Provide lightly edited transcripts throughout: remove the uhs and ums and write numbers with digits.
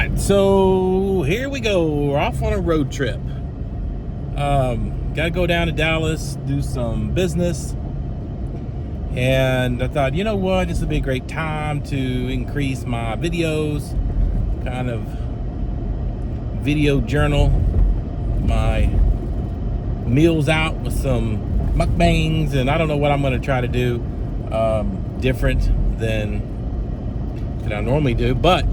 right, so here we go. We're off on a road trip. Gotta go down to Dallas, do some business. And I thought, you know what, this would be a great time to increase my videos, kind of video journal my meals out with some mukbangs, and I don't know what I'm going to try to do different than I normally do, but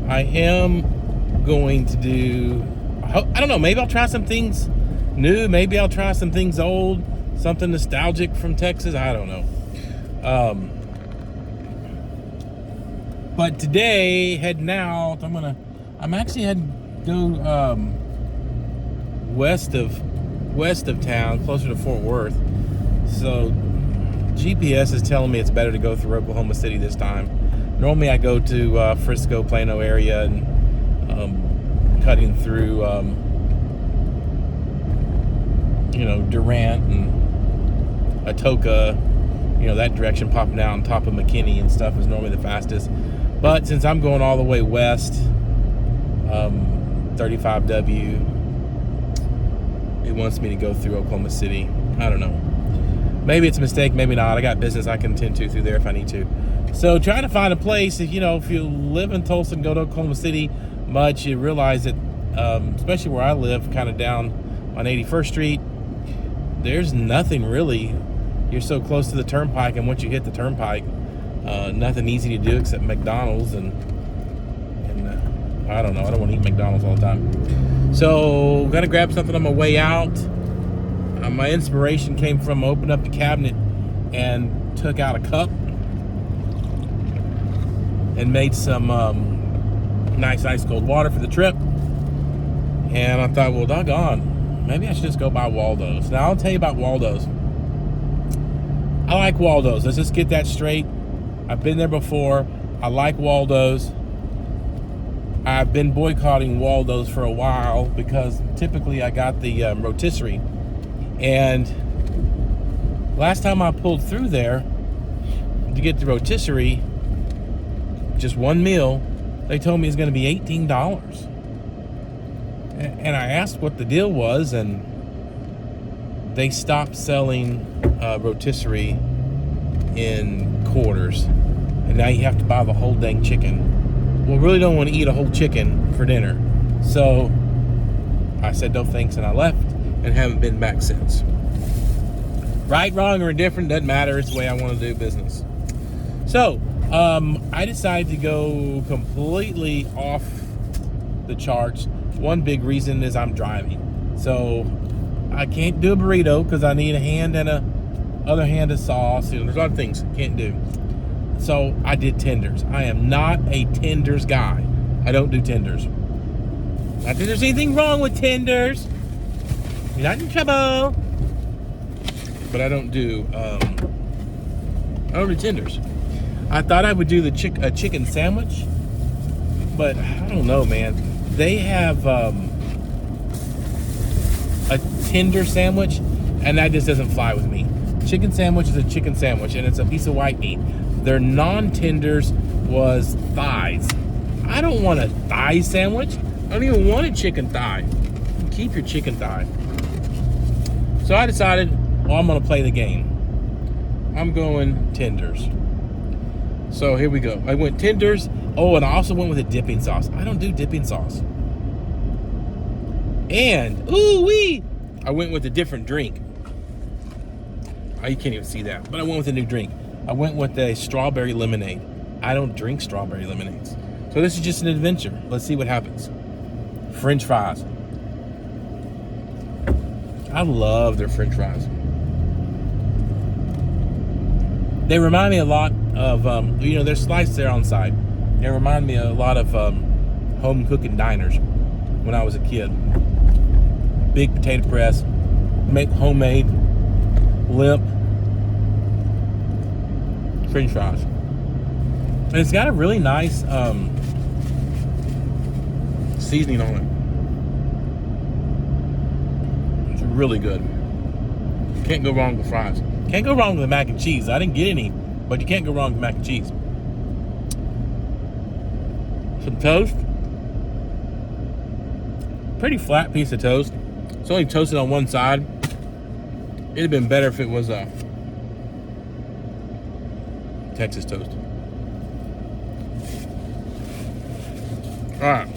I am going to do, I don't know, maybe I'll try some things new, maybe I'll try some things old, something nostalgic from Texas, I don't know. But today, heading out, I'm actually heading to go west of town, closer to Fort Worth. So GPS is telling me it's better to go through Oklahoma City this time. Normally I go to Frisco, Plano area, and cutting through Durant and Atoka, that direction, popping out on top of McKinney and stuff is normally the fastest. But since I'm going all the way west, 35W, it wants me to go through Oklahoma City. I don't know. Maybe it's a mistake, maybe not. I got business I can tend to through there if I need to. So trying to find a place, if you live in Tulsa and go to Oklahoma City much, you realize that, especially where I live, kind of down on 81st Street, there's nothing really. You're so close to the turnpike, and once you hit the turnpike, nothing easy to do except McDonald's, and I don't know. I don't want to eat McDonald's all the time. So, gotta grab something on my way out. My inspiration came from opening up the cabinet and took out a cup and made some nice ice cold water for the trip. And I thought, well, doggone, maybe I should just go buy Waldo's. Now, I'll tell you about Waldo's. I like Waldo's. Let's just get that straight. I've been there before. I like Waldo's. I've been boycotting Waldo's for a while because typically I got the rotisserie. And last time I pulled through there to get the rotisserie, just one meal, they told me it's going to be $18. And I asked what the deal was, and they stopped selling rotisserie in quarters. And now you have to buy the whole dang chicken. Well, really don't want to eat a whole chicken for dinner. So I said no thanks, and I left and haven't been back since. Right, wrong, or indifferent, doesn't matter. It's the way I want to do business. So I decided to go completely off the charts. One big reason is I'm driving. So I can't do a burrito because I need a hand and a other hand of sauce. There's a lot of things I can't do. So I did tenders. I am not a tenders guy. I don't do tenders. Not that there's anything wrong with tenders. You're not in trouble. But I don't do tenders. I thought I would do a chicken sandwich, but I don't know, man. They have a tender sandwich, and that just doesn't fly with me. Chicken sandwich is a chicken sandwich, and it's a piece of white meat. Their non-tenders was thighs. I don't want a thigh sandwich. I don't even want a chicken thigh. Keep your chicken thigh. So I decided, well, I'm going to play the game. I'm going tenders. So here we go. I went tenders. Oh, and I also went with a dipping sauce. I don't do dipping sauce. And, ooh-wee, I went with a different drink. Oh, you can't even see that. But I went with a new drink. I went with a strawberry lemonade. I don't drink strawberry lemonades. So this is just an adventure. Let's see what happens. French fries. I love their French fries. They remind me a lot of, they're sliced there on side. They remind me a lot of home cooking diners when I was a kid. Big potato press, make homemade, limp French fries. And it's got a really nice seasoning on it. It's really good. Can't go wrong with fries. Can't go wrong with the mac and cheese. I didn't get any, but you can't go wrong with mac and cheese. Some toast. Pretty flat piece of toast. It's only toasted on one side. It'd have been better if it was a Texas toast. All right.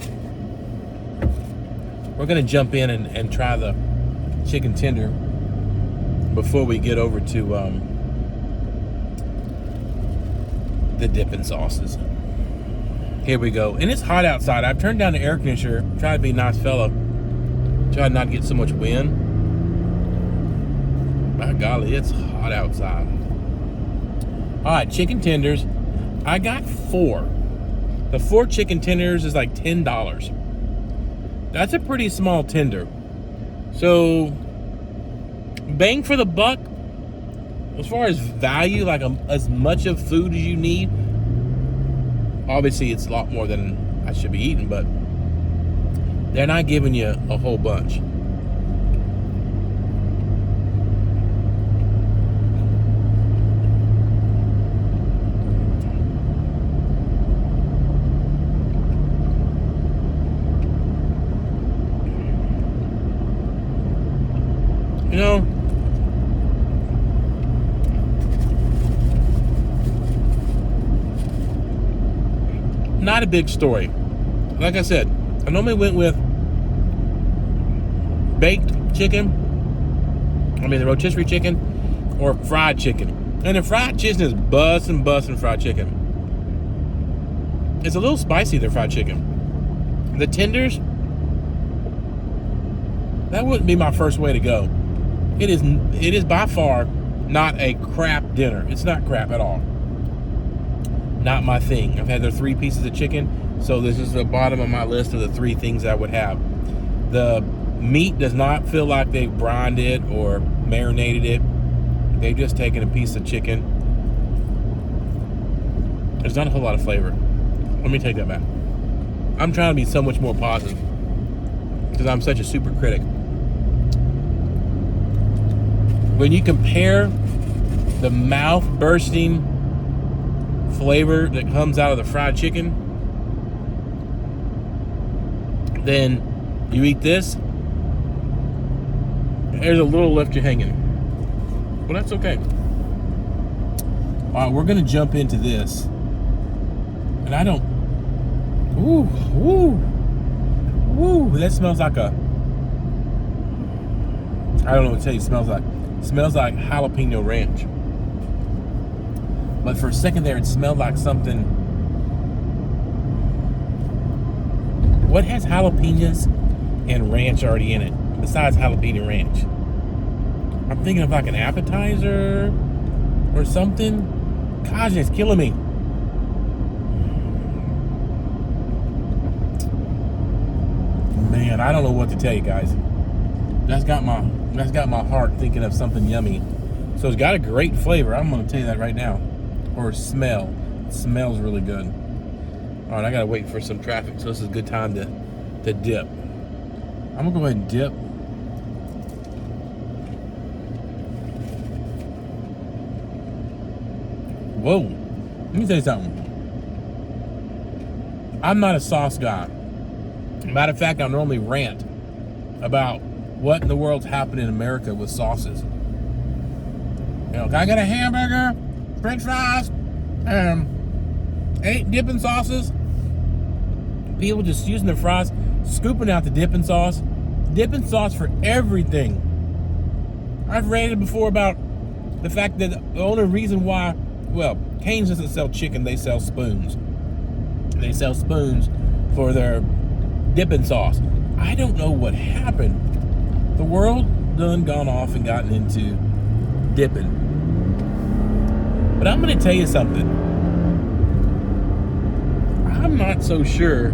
We're going to jump in and try the chicken tender before we get over to the dipping sauces. Here we go. And it's hot outside. I've turned down the air conditioner, tried to be a nice fella, tried not to get so much wind. By golly, it's hot outside. All right, chicken tenders. I got 4. The 4 chicken tenders is like $10. That's a pretty small tender. So, bang for the buck, as far as value, like as much of food as you need. Obviously, it's a lot more than I should be eating, but they're not giving you a whole bunch. You know, not a big story. Like I said, I normally went with baked chicken, the rotisserie chicken, or fried chicken. And the fried chicken is bussin' fried chicken. It's a little spicy, the fried chicken. The tenders, that wouldn't be my first way to go. It is by far not a crap dinner. It's not crap at all. Not my thing. I've had their 3 pieces of chicken, so this is the bottom of my list of the 3 things I would have. The meat does not feel like they've brined it or marinated it. They've just taken a piece of chicken. There's not a whole lot of flavor. Let me take that back. I'm trying to be so much more positive because I'm such a super critic. When you compare the mouth-bursting flavor that comes out of the fried chicken, then you eat this, there's a little left you hanging. But that's okay. All right, we're going to jump into this. And I don't... Ooh, that smells like a... I don't know what to tell you it smells like. It smells like jalapeno ranch. But for a second there, it smelled like something... What has jalapenos and ranch already in it, besides jalapeno ranch? I'm thinking of like an appetizer or something. Gosh, it's killing me. Man, I don't know what to tell you guys. That's got my heart thinking of something yummy. So it's got a great flavor. I'm going to tell you that right now. Or smell. It smells really good. All right, I got to wait for some traffic, so this is a good time to dip. I'm going to go ahead and dip. Whoa. Let me tell you something. I'm not a sauce guy. Matter of fact, I normally rant about what in the world's happening in America with sauces. You know, I got a hamburger, french fries, 8 dipping sauces. People just using their fries, scooping out the dipping sauce for everything. I've ranted before about the fact that the only reason why, well, Cane's doesn't sell chicken, they sell spoons. They sell spoons for their dipping sauce. I don't know what happened. The world done gone off and gotten into dipping. But I'm going to tell you something. I'm not so sure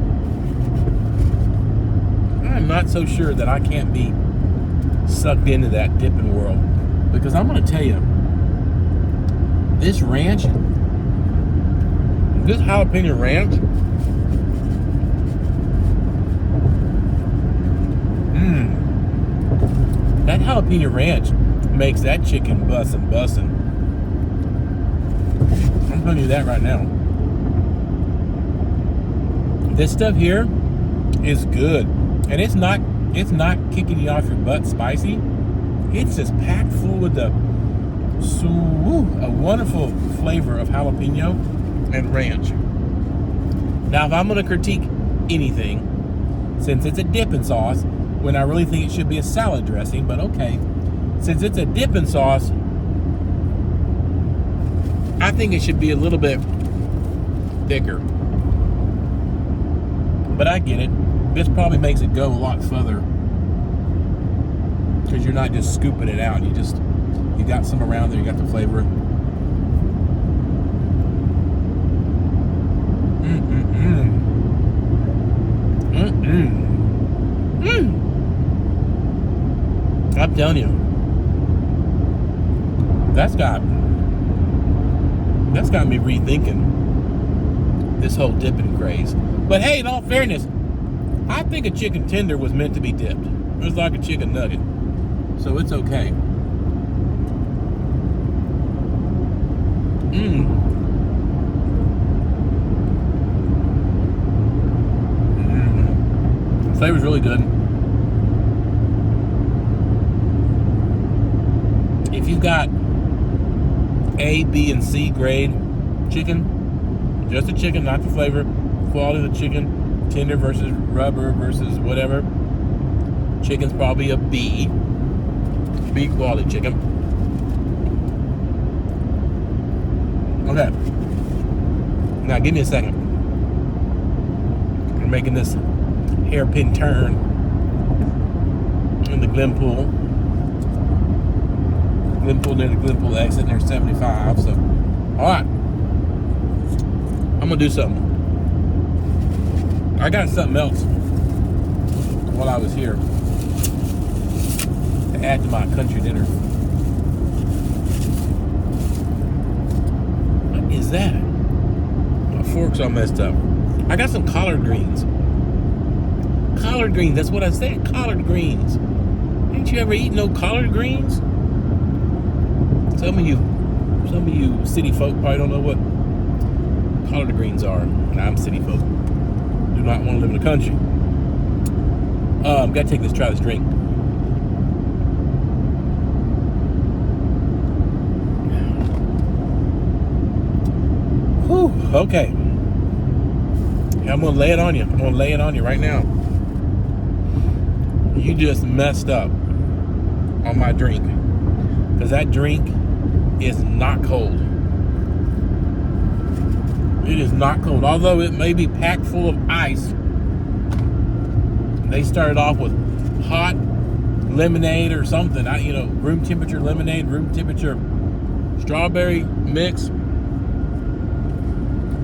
that I can't be sucked into that dipping world. Because I'm going to tell you, this ranch, this jalapeno ranch, that jalapeno ranch makes that chicken bussin'. I'm telling you that right now. This stuff here is good, and it's not kicking you off your butt spicy. It's just packed full with a wonderful flavor of jalapeno and ranch. Now, if I'm going to critique anything, since it's a dipping sauce, when I really think it should be a salad dressing, but okay, since it's a dipping sauce, I think it should be a little bit thicker. But I get it. This probably makes it go a lot further, because you're not just scooping it out. You got some around there. You got the flavor. I'm telling you, that's got me rethinking this whole dipping craze. But hey, in all fairness, I think a chicken tender was meant to be dipped. It was like a chicken nugget, so it's okay. The flavor's really good. If you've got A, B, and C grade chicken, just the chicken, not the flavor, quality of the chicken, tender versus rubber versus whatever, chicken's probably a B quality chicken. Okay, now give me a second. We're making this hairpin turn in the Glenpool near the Glenpool exit near 75. So, all right, I'm gonna do something. I got something else while I was here to add to my country dinner. What is that? My fork's all messed up. I got some collard greens. Collard greens, that's what I said, collard greens. Ain't you ever eaten no collard greens? Some of you city folk probably don't know what collard greens are. And I'm city folk. Do not want to live in the country. Gotta try this drink. Whew, okay. I'm gonna lay it on you. I'm gonna lay it on you right now. You just messed up on my drink, because that drink is not cold. It is not cold. Although it may be packed full of ice, they started off with hot lemonade or something. Room temperature lemonade, room temperature strawberry mix.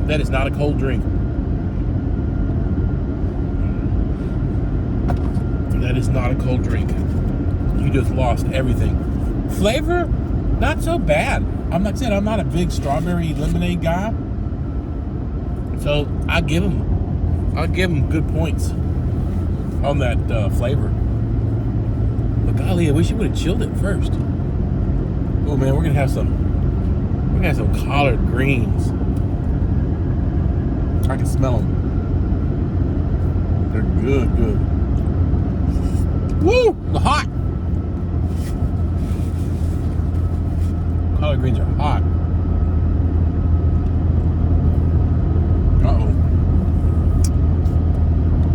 That is not a cold drink. That is not a cold drink. You just lost everything. Flavor, not so bad. I'm not a big strawberry lemonade guy, so I give them good points on that flavor. But golly, I wish you would have chilled it first. Oh man, we're gonna have some collard greens. I can smell them. They're good. Woo! They're hot. Collard greens are hot. Uh-oh.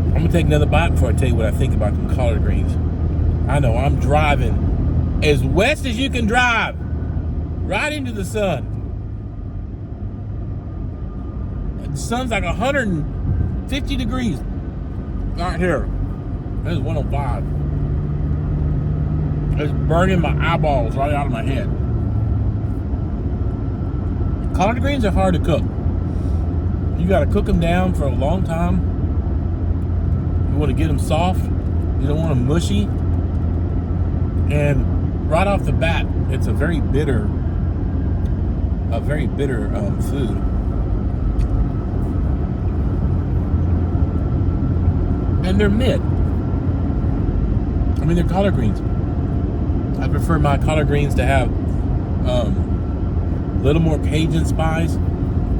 I'm gonna take another bite before I tell you what I think about them collard greens. I know, I'm driving as west as you can drive, right into the sun. The sun's like 150 degrees right here. There's 105. It's burning my eyeballs right out of my head. Collard greens are hard to cook. You got to cook them down for a long time. You want to get them soft. You don't want them mushy. And right off the bat, it's a very bitter food. And they're mid. I mean, they're collard greens. I prefer my collard greens to have a little more Cajun spice,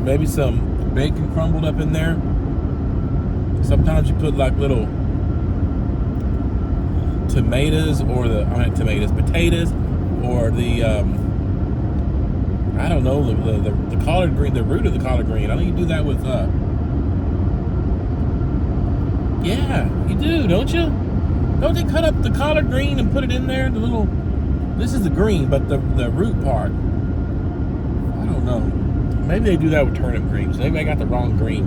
maybe some bacon crumbled up in there, Sometimes you put like little potatoes, or the I don't know, the collard green, the root of the collard green. I think you do that with yeah, you do, don't you? Don't they cut up the collard green and put it in there? The little, this is the green, but the root part. I don't know. Maybe they do that with turnip greens. Maybe I got the wrong green.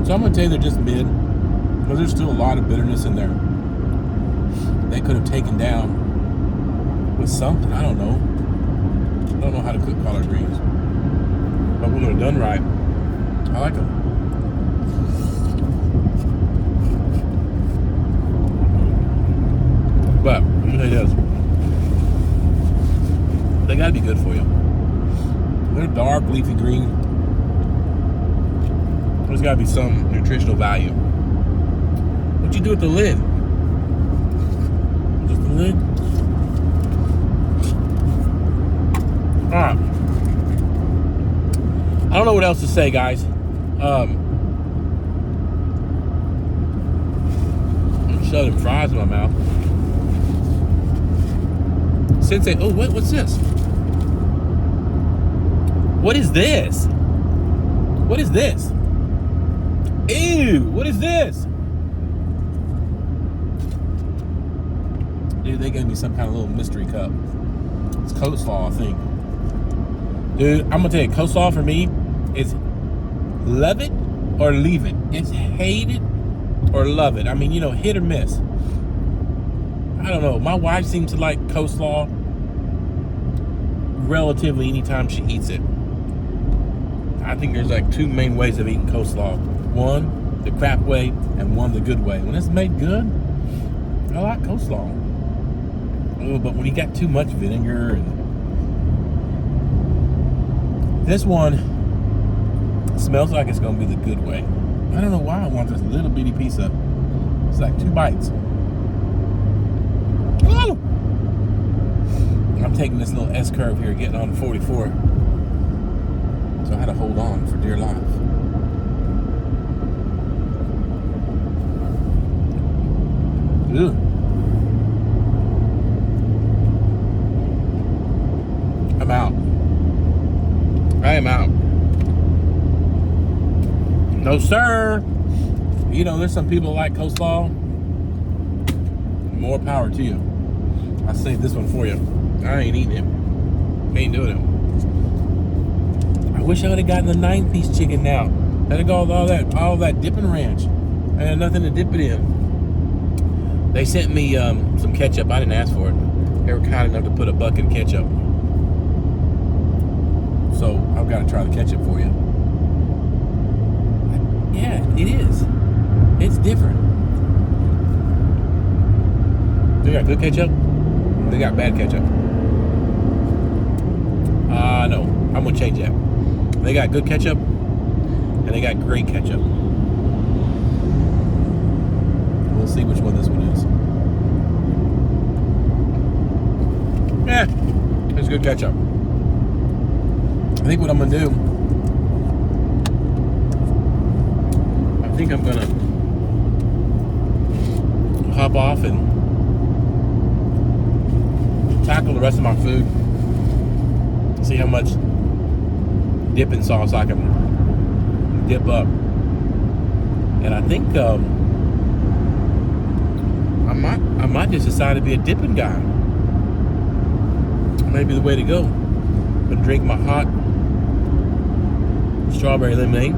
So I'm gonna tell you they're just mid, because there's still a lot of bitterness in there. They could have taken down with something. I don't know. I don't know how to cook collard greens, but when they're done right, I like them. But let me tell you this: they gotta be good for you. They're dark, leafy green. There's gotta be some nutritional value. What you do with the lid? Just the lid? Alright. I don't know what else to say, guys. I'm shoving fries in my mouth. Sensei, oh, what's this? What is this? What is this? Ew, what is this? Dude, they gave me some kind of little mystery cup. It's coleslaw, I think. Dude, I'm gonna tell you, coleslaw for me is love it or leave it. It's hate it or love it. I mean, you know, hit or miss. I don't know. My wife seems to like coleslaw relatively anytime she eats it. I think there's like two main ways of eating coleslaw. One, the crap way, and one, the good way. When it's made good, I like coleslaw. Oh, but when you got too much vinegar, and this one smells like it's gonna be the good way. I don't know why I want this little bitty piece of. It's like 2 bites. Woo! I'm taking this little S curve here, getting on 44. So I had to hold on for dear life. Ew. I'm out. I am out. No, sir. You know, there's some people that like coleslaw. More power to you. I saved this one for you. I ain't eating it. Ain't doing it. I wish I would have gotten the 9-piece chicken now. That'd go all that dipping ranch. I had nothing to dip it in. They sent me some ketchup. I didn't ask for it. They were kind enough to put a bucket of ketchup. So I've got to try the ketchup for you. Yeah, it is. It's different. They got good ketchup. They got bad ketchup. No, I'm gonna change that. They got good ketchup, and they got great ketchup. We'll see which one this one is. Yeah, it's good ketchup. I think what I'm gonna do, I think I'm gonna hop off and tackle the rest of my food. See how much dipping sauce I can dip up. And I think I might just decide to be a dipping guy. Maybe the way to go. But drink my hot strawberry lemonade.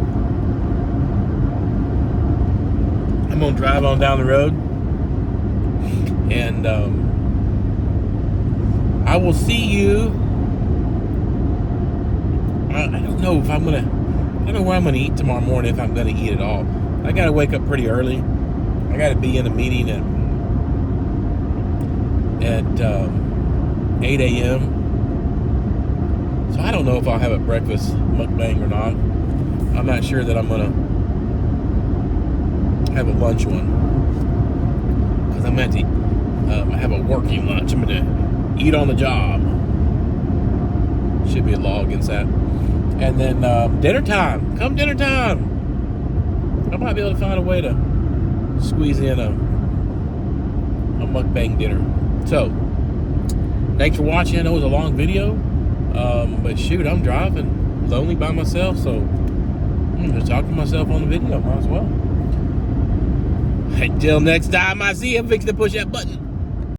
I'm gonna drive on down the road, and I will see you. I don't know if I'm gonna. I don't know where I'm gonna eat tomorrow morning, if I'm gonna eat at all. I gotta wake up pretty early. I gotta be in a meeting at 8 a.m. So I don't know if I'll have a breakfast mukbang or not. I'm not sure that I'm gonna have a lunch one, because I'm meant to have a working lunch. I'm gonna eat on the job. Should be a log inside. And then dinner time. Come dinner time. I might be able to find a way to squeeze in a mukbang dinner. So, thanks for watching. I know it was a long video, but shoot, I'm driving lonely by myself, so I'm just talking to myself on the video. Might as well. Until next time I see you, I'm fixing to push that button.